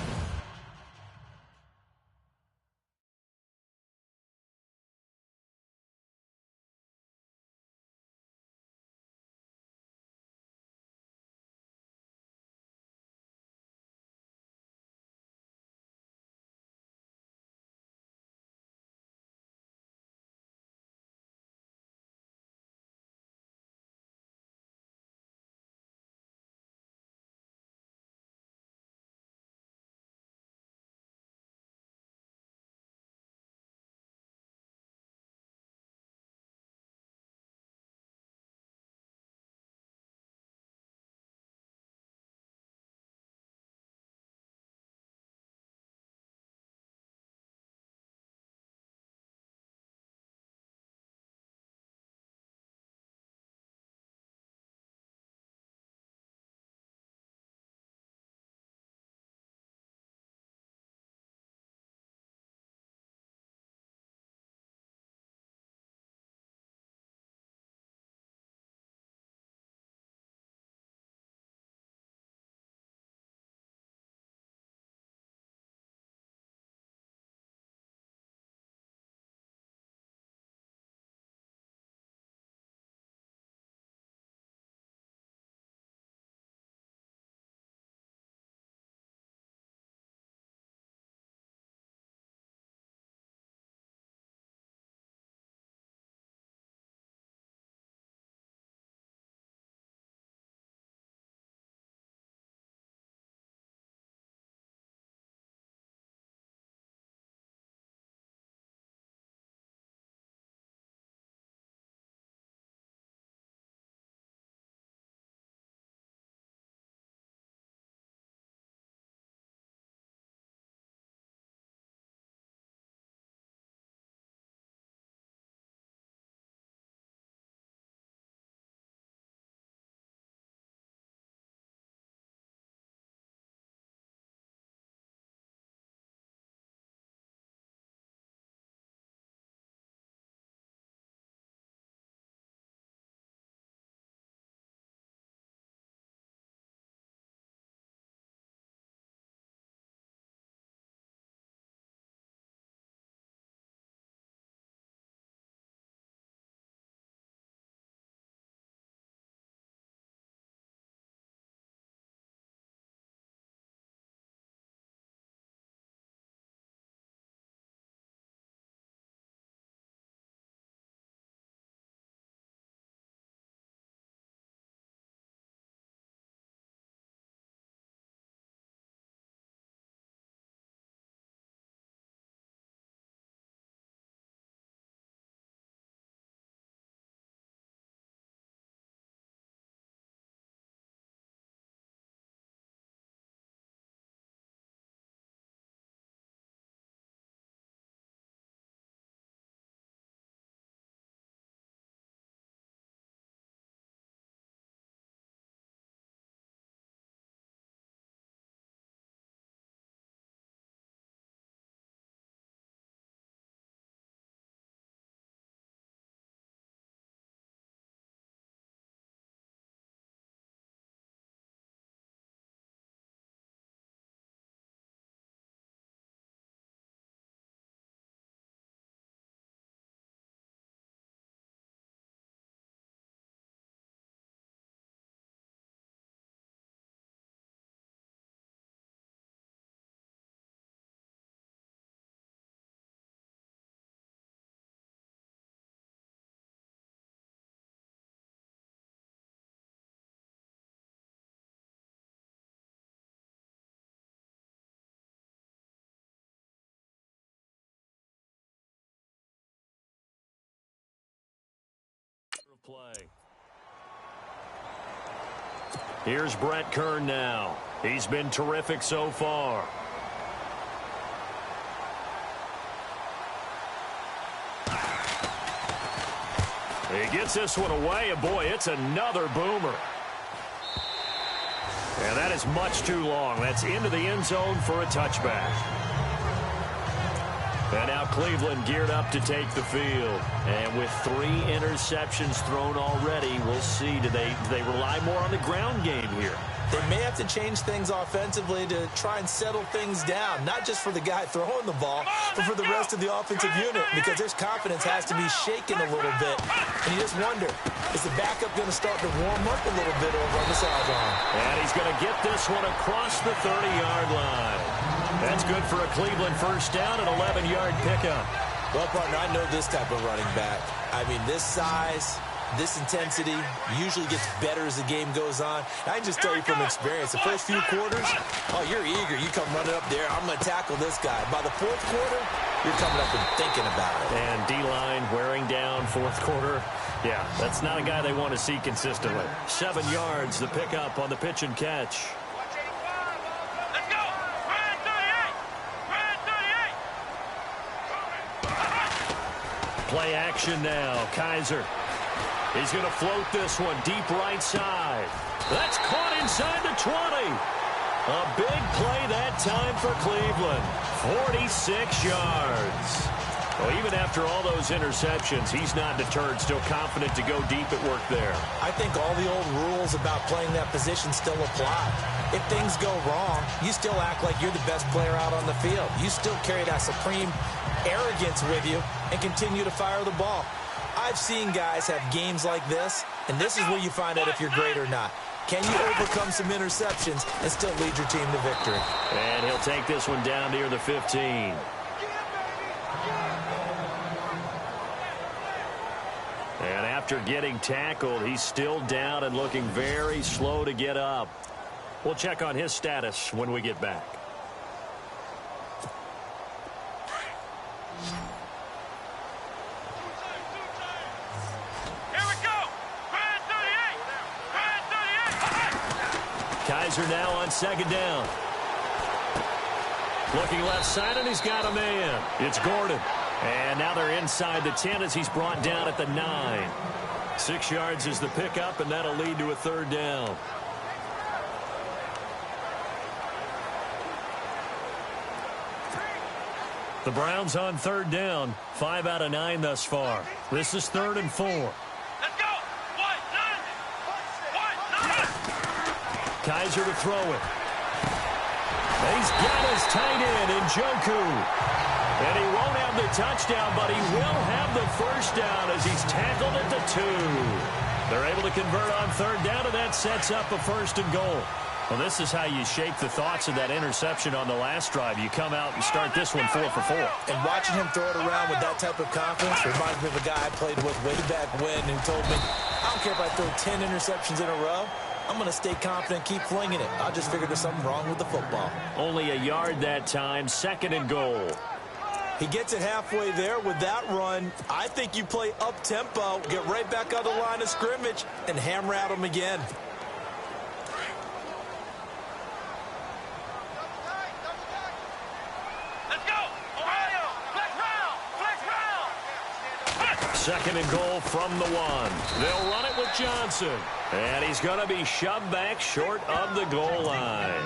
kickoff play. Here's Brett Kern now. He's been terrific so far. He gets this one away, and boy, it's another boomer. And that is much too long. That's into the end zone for a touchback. And now Cleveland geared up to take the field. And with 3 interceptions thrown already, we'll see. Do they rely more on the ground game here? They may have to change things offensively to try and settle things down, not just for the guy throwing the ball, but for the rest of the offensive unit, because their confidence has to be shaken a little bit. And you just wonder, is the backup going to start to warm up a little bit over on the sideline? And he's going to get this one across the 30-yard line. That's good for a Cleveland first down, an 11-yard pickup. Well, partner, I know this type of running back. I mean, this size, this intensity usually gets better as the game goes on. I can just tell you from experience, the first few quarters, oh, you're eager. You come running up there, I'm going to tackle this guy. By the fourth quarter, you're coming up and thinking about it. And D-line wearing down fourth quarter. Yeah, that's not a guy they want to see consistently. 7 yards, the pickup on the pitch and catch. Let's go! Ryan 38! Ryan 38! Play action now. Kaiser. He's going to float this one deep right side. That's caught inside the 20. A big play that time for Cleveland. 46 yards. Well, even after all those interceptions, he's not deterred, still confident to go deep at work there. I think all the old rules about playing that position still apply. If things go wrong, you still act like you're the best player out on the field. You still carry that supreme arrogance with you and continue to fire the ball. I've seen guys have games like this, and this is where you find out if you're great or not. Can you overcome some interceptions and still lead your team to victory? And he'll take this one down near the 15. And after getting tackled, he's still down and looking very slow to get up. We'll check on his status when we get back. Here we go! Ryan 38! Ryan 38! Kaiser now on second down. Looking left side, and he's got a man. It's Gordon. And now they're inside the 10 as he's brought down at the 9. 6 yards is the pickup, and that'll lead to a third down. The Browns on third down. 5 out of 9 thus far. This is 3rd and 4. Let's go! White, 9! Kaiser to throw it. He's got his tight end, Njoku. And he won't have the touchdown, but he will have the first down as he's tackled at the 2. They're able to convert on third down, and that sets up a 1st and goal. Well, this is how you shape the thoughts of that interception on the last drive. You come out and start this one 4 for 4. And watching him throw it around with that type of confidence reminds me of a guy I played with way back when who told me, I don't care if I throw 10 interceptions in a row. I'm going to stay confident, keep flinging it. I just figured there's something wrong with the football. Only a yard that time, 2nd and goal. He gets it halfway there with that run. I think you play up-tempo, get right back on the line of scrimmage, and hammer at him again. Let's go! Ohio! Flex round! Flex round! 2nd and goal from the 1. They'll run it with Johnson. And he's going to be shoved back short of the goal line.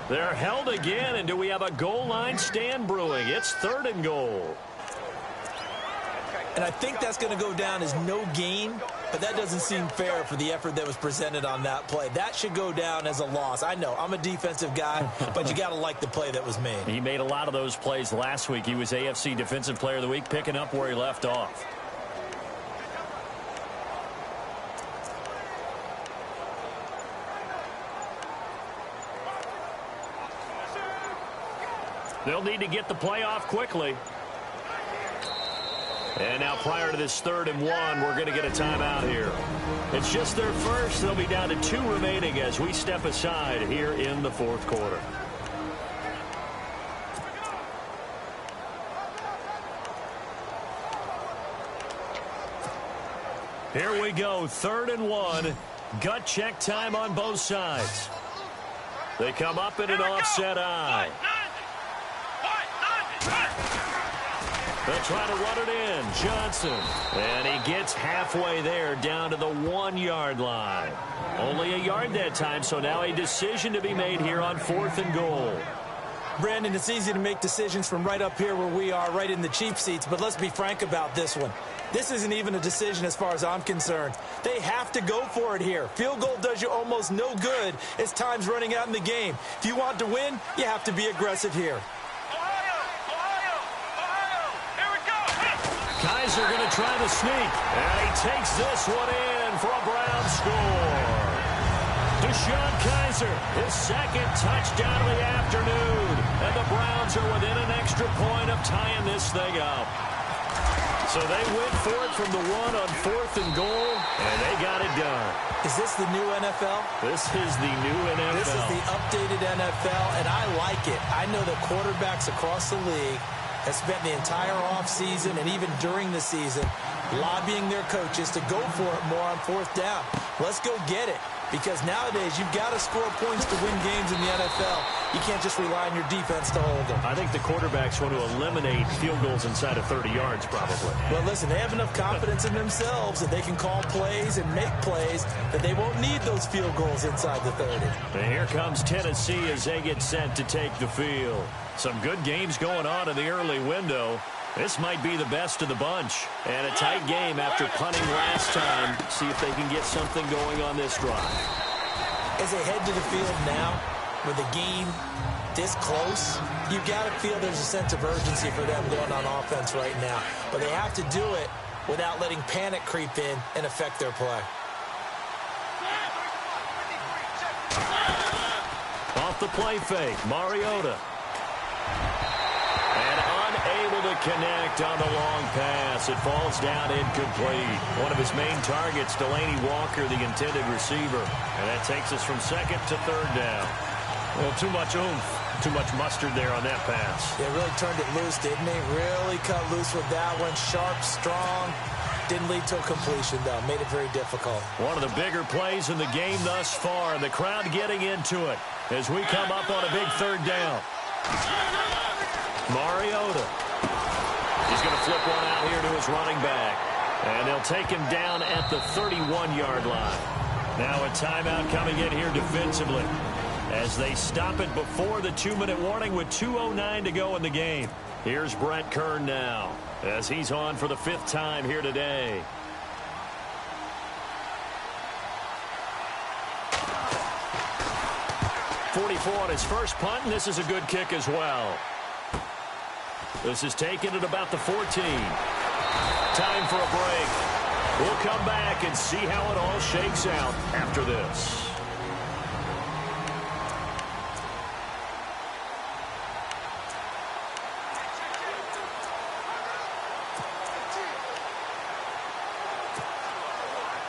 They're held again, and do we have a goal line stand brewing? It's 3rd and goal. And I think that's going to go down as no gain, but that doesn't seem fair for the effort that was presented on that play. That should go down as a loss. I know, I'm a defensive guy, but you got to like the play that was made. He made a lot of those plays last week. He was AFC Defensive Player of the Week, picking up where he left off. They'll need to get the play off quickly. And now prior to this 3rd and 1, we're going to get a timeout here. It's just their first. They'll be down to 2 remaining as we step aside here in the 4th quarter. Here we go, 3rd and 1. Gut check time on both sides. They come up in an offset eye. They'll try to run it in. Johnson. And he gets halfway there down to the 1-yard line. Only a yard that time, so now a decision to be made here on 4th and goal. Brandon, it's easy to make decisions from right up here where we are, right in the cheap seats, but let's be frank about this one. This isn't even a decision as far as I'm concerned. They have to go for it here. Field goal does you almost no good as time's running out in the game. If you want to win, you have to be aggressive here. Kaiser going to try to sneak, and he takes this one in for a Brown score. Deshaun Kaiser, his 2nd touchdown of the afternoon, and the Browns are within an extra point of tying this thing up. So they went for it from the 1 on 4th and goal, and they got it done. Is this the new NFL? This is the new NFL. This is the updated NFL, and I like it. I know that quarterbacks across the league have spent the entire offseason and even during the season lobbying their coaches to go for it more on 4th down. Let's go get it. Because nowadays, you've got to score points to win games in the NFL. You can't just rely on your defense to hold them. I think the quarterbacks want to eliminate field goals inside of 30 yards, probably. Well, listen, they have enough confidence in themselves that they can call plays and make plays that they won't need those field goals inside the 30. And here comes Tennessee as they get set to take the field. Some good games going on in the early window. This might be the best of the bunch. And a tight game after punting last time. See if they can get something going on this drive. As they head to the field now, with the game this close, you've got to feel there's a sense of urgency for them going on offense right now. But they have to do it without letting panic creep in and affect their play. Off the play fake, Mariota. Able to connect on the long pass. It falls down incomplete. One of his main targets, Delaney Walker, the intended receiver. And that takes us from 2nd to 3rd down. Well, too much oomph, too much mustard there on that pass. They really turned it loose, didn't they? Really cut loose with that one. Sharp, strong. Didn't lead to a completion, though. Made it very difficult. One of the bigger plays in the game thus far. The crowd getting into it as we come up on a big 3rd down. Mariota. He's going to flip one out here to his running back. And they'll take him down at the 31-yard line. Now a timeout coming in here defensively as they stop it before the 2-minute warning with 2:09 to go in the game. Here's Brett Kern now as he's on for the 5th time here today. .44 on his first punt, and this is a good kick as well. This is taken at about the 14. Time for a break. We'll come back and see how it all shakes out after this.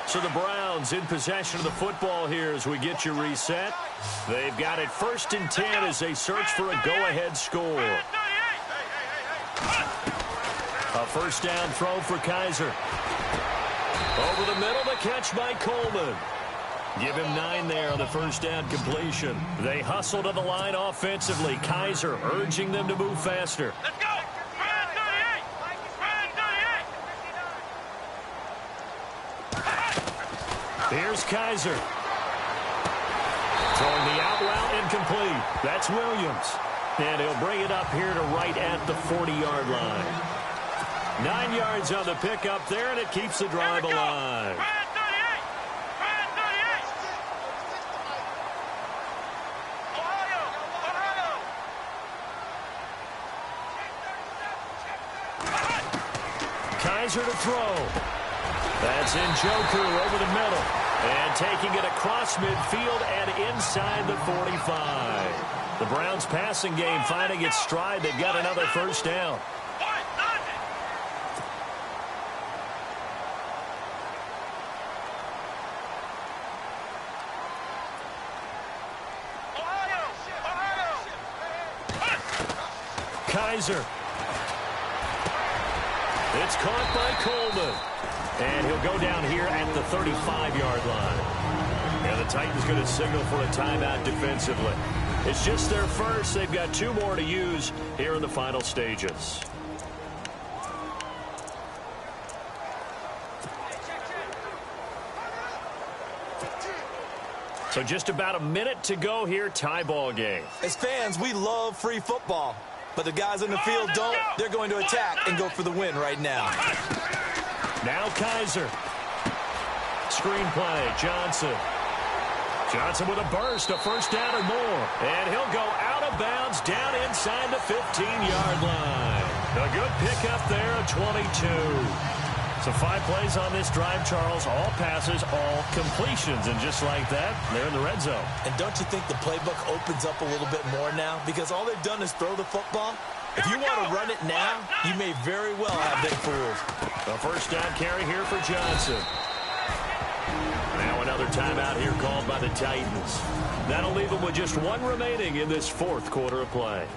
So the Browns in possession of the football here as we get you reset. They've got it 1st and 10 as they search for a go-ahead score. A 1st down throw for Kaiser. Over the middle, the catch by Coleman. Give him 9 there on the 1st down completion. They hustle to the line offensively. Kaiser urging them to move faster. Let's go! Brand 38! Here's Kaiser. Throwing the out route incomplete. That's Williams. And he'll bring it up here to right at the 40-yard line. 9 yards on the pickup there, and it keeps the drive alive. Brand 38! Brand 38! Ohio! Ohio! Kaiser to throw. That's Njoku over the middle. And taking it across midfield and inside the 45. The Browns passing game finding its stride. They've got another 1st down. Kaiser. It's caught by Coleman. And he'll go down here at the 35-yard line. And the Titans going to signal for a timeout defensively. It's just their first. They've got 2 more to use here in the final stages. So just about a minute to go here, tie ball game. As fans, we love free football. But the guys on the field don't. They're going to attack and go for the win right now. Now Kaiser. Screen play, Johnson. Johnson with a burst, a first down or more. And he'll go out of bounds down inside the 15-yard line. A good pickup there, a 22. So 5 plays on this drive, Charles. All passes, all completions. And just like that, they're in the red zone. And don't you think the playbook opens up a little bit more now? Because all they've done is throw the football. If you want to run it now, you may very well have been fooled. A first down carry here for Johnson. Now another timeout here called by the Titans. That'll leave them with just 1 remaining in this 4th quarter of play.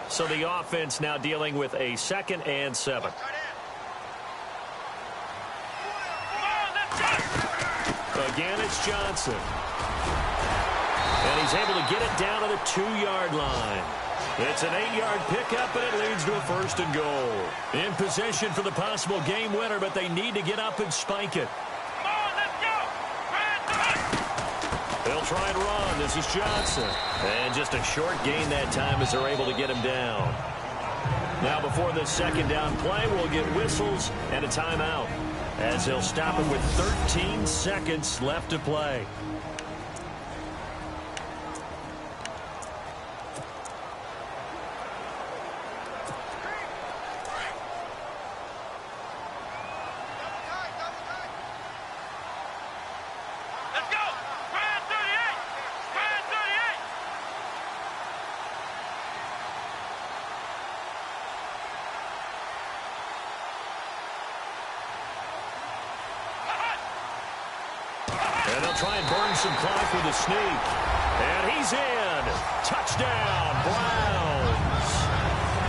So the offense now dealing with a 2nd and 7. Again, it's Johnson. And he's able to get it down to the 2-yard line. It's an 8-yard pickup, and it leads to a 1st and goal. In position for the possible game winner, but they need to get up and spike it. They'll try and run. This is Johnson. And just a short gain that time as they're able to get him down. Now before this 2nd down play, we'll get whistles and a timeout as he'll stop him with 13 seconds left to play. And they'll try and burn some clock with a sneak. And he's in. Touchdown, Browns.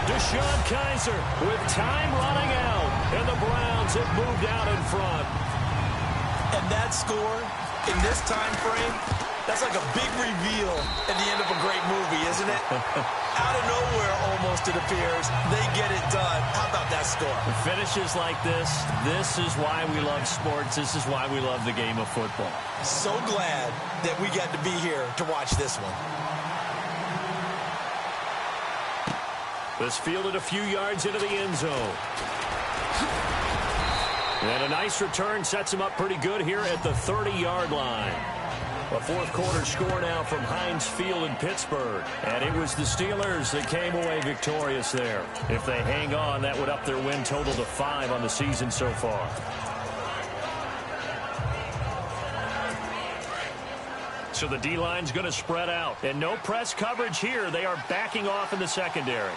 Deshaun Kaiser with time running out. And the Browns have moved out in front. And that score in this time frame, that's like a big reveal at the end of a great movie, isn't it? Out of nowhere, almost, it appears. They get it done. How about that score? Finishes like this is why we love sports. This is why we love the game of football. So glad that we got to be here to watch this one. This fielded a few yards into the end zone. And a nice return sets him up pretty good here at the 30-yard line. A 4th quarter score now from Heinz Field in Pittsburgh. And it was the Steelers that came away victorious there. If they hang on, that would up their win total to 5 on the season so far. So the D-line's going to spread out. And no press coverage here. They are backing off in the secondary.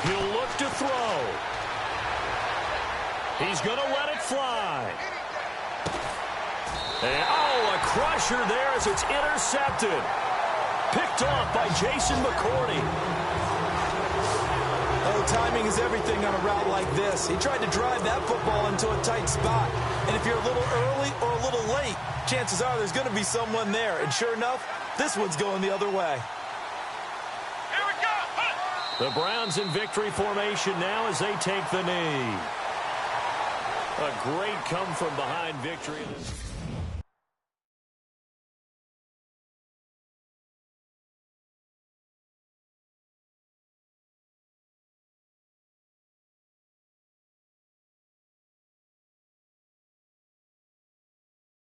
He'll look to throw. He's going to let it fly. And, oh, a crusher there as it's intercepted. Picked off by Jason McCourty. Oh, timing is everything on a route like this. He tried to drive that football into a tight spot. And if you're a little early or a little late, chances are there's going to be someone there. And sure enough, this one's going the other way. The Browns in victory formation now as they take the knee. A great come-from-behind victory.